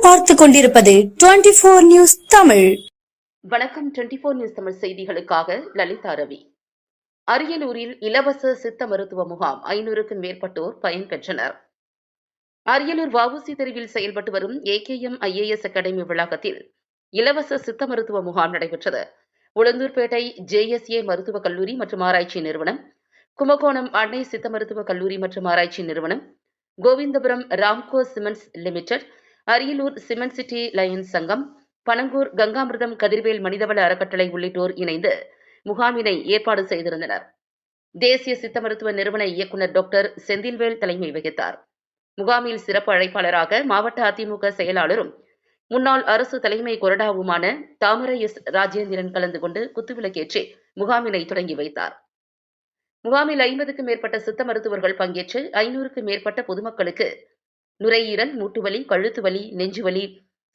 பார்த்து கொண்டிருப்பது 24 நியூஸ் தமிழ். வணக்கம். 24 நியூஸ் தமிழ் செய்திகளுக்காக லலிதா ரவி. அரியலூரில் இலவச சித்த மருத்துவ முகாம் 500க்கும் மேற்பட்டோர் பயன்பெற்றனர். அரியலூர் வஉசி தெருவில் செயல்பட்டு வரும் AKM IAS அகாடமி வளாகத்தில் இலவச சித்த மருத்துவ முகாம் நடைபெற்றது. உளுந்தூர்பேட்டை JSA மருத்துவக் கல்லூரி மற்றும் ஆராய்ச்சி நிறுவனம், கும்பகோணம் அன்னை சித்த மருத்துவக் கல்லூரி மற்றும் ஆராய்ச்சி நிறுவனம், Govindapuram Ramco cements limited, Ariyalur cement city Lions சங்கம், பனங்கூர் கங்காமிர்தம் கதிர்வேல் மனிதவள அறக்கட்டளை உள்ளிட்டோர் இணைந்து முகாமினை ஏற்பாடு செய்திருந்தனர். தேசிய சித்த மருத்துவ நிறுவன இயக்குநர் டாக்டர் செந்தில்வேல் தலைமை வகித்தார். முகாமில் சிறப்பு அழைப்பாளராக மாவட்ட அதிமுக செயலாளரும் முன்னாள் அரசு தலைமை கொறடாவுமான தாமரை S. ராஜேந்திரன் கலந்து கொண்டு குத்துவிளக்கேற்றி முகாமினை தொடங்கி வைத்தார். முகாமில் 50க்கும் மேற்பட்ட சித்த மருத்துவர்கள் பங்கேற்று 500க்கும் மேற்பட்ட பொதுமக்களுக்கு நுரையீரல், மூட்டுவலி, கழுத்துவலி, நெஞ்சுவலி,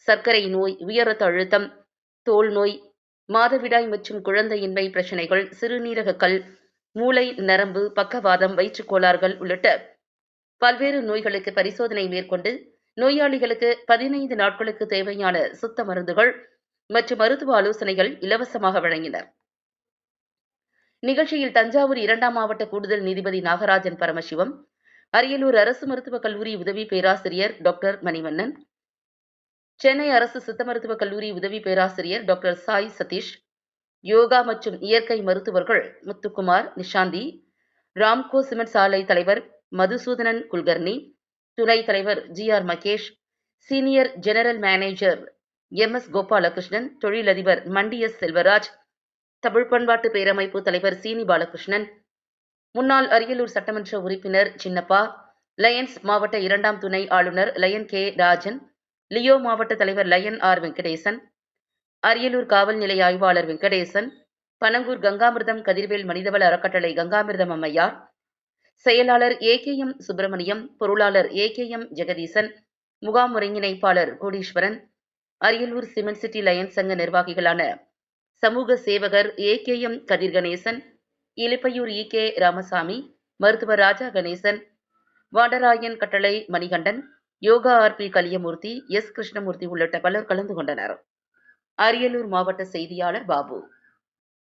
சர்க்கரை நோய், உயர் ரத்த அழுத்தம், தோல் நோய், மாதவிடாய் மற்றும் குழந்தையின்மை பிரச்சினைகள், சிறுநீரக கல், மூளை நரம்பு, பக்கவாதம், வயிற்றுக் கோளாறுகள் உள்ளிட்ட பல்வேறு நோய்களுக்கு பரிசோதனை மேற்கொண்டு நோயாளிகளுக்கு 15 நாட்களுக்கு தேவையான சுத்த மருந்துகள் மற்றும் மருத்துவ ஆலோசனைகள் இலவசமாக வழங்கினர். நிகழ்ச்சியில் தஞ்சாவூர் 2ஆம் மாவட்ட கூடுதல் நீதிபதி நாகராஜன் பரமசிவம், அரியலூர் அரசு மருத்துவக் கல்லூரி உதவி பேராசிரியர் டாக்டர் மணிவண்ணன், சென்னை அரசு சித்த மருத்துவக் கல்லூரி உதவி பேராசிரியர் டாக்டர் சாய் சதீஷ், யோகா மற்றும் இயற்கை மருத்துவர்கள் முத்துக்குமார், நிஷாந்தி, ராம்கோ சிமெண்ட் ஆலை தலைவர் மதுசூதனன் குல்கர்னி, துணைத் தலைவர் GR Mahesh, senior general manager MS Gopalakrishnan, தொழிலதிபர் மண்டி S. செல்வராஜ், தமிழ் பண்பாட்டு பேரமைப்பு தலைவர் சீனி பாலகிருஷ்ணன், முன்னாள் அரியலூர் சட்டமன்ற உறுப்பினர் சின்னப்பா, லயன்ஸ் மாவட்ட 2ஆம் துணை ஆளுநர் லயன் K. ராஜன், லியோ மாவட்ட தலைவர் லயன் R. வெங்கடேசன், அரியலூர் காவல் நிலைய ஆய்வாளர் வெங்கடேசன், பனங்கூர் கங்காமிர்தம் கதிர்வேல் மனிதவள அறக்கட்டளை கங்காமிர்தம் அம்மையார், செயலாளர் AKM சுப்பிரமணியம், பொருளாளர் AKM ஜெகதீசன், முகாம் ஒருங்கிணைப்பாளர் கோடீஸ்வரன், அரியலூர் சிமெண்ட் சிட்டி லயன்ஸ் சங்க நிர்வாகிகளான சமூக சேவகர் AKM கதிர்கணேசன், இலுப்பையூர் EK ராமசாமி, மருத்துவர் ராஜா கணேசன், வாடராயன் கட்டளை மணிகண்டன், யோகா RP கலியமூர்த்தி, S. கிருஷ்ணமூர்த்தி உள்ளிட்ட பலர் கலந்து கொண்டனர். அரியலூர் மாவட்ட செய்தியாளர் பாபு.